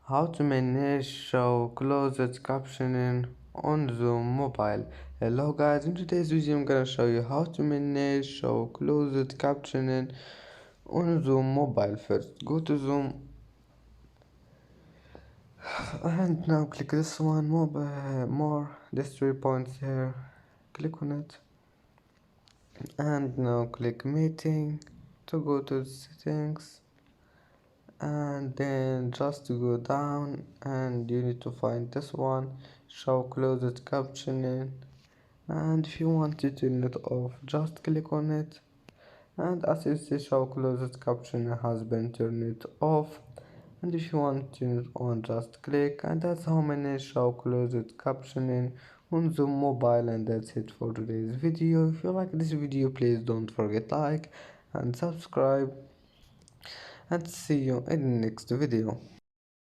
How to manage show closed captioning on Zoom mobile. Hello guys, in today's video I'm gonna show you how to manage show closed captioning on Zoom mobile. First go to Zoom and now click this one, mobile more, these 3 points here, click on it and now click meeting to go to settings, and then just go down and you need to find this one, show closed captioning, and if you want to turn it off just click on it, and as you see show closed captioning has been turned off, and if you want to turn it on just click, and that's how many show closed captioning on Zoom mobile. And that's it for today's video. If you like this video, please don't forget like and subscribe, and see you in the next video.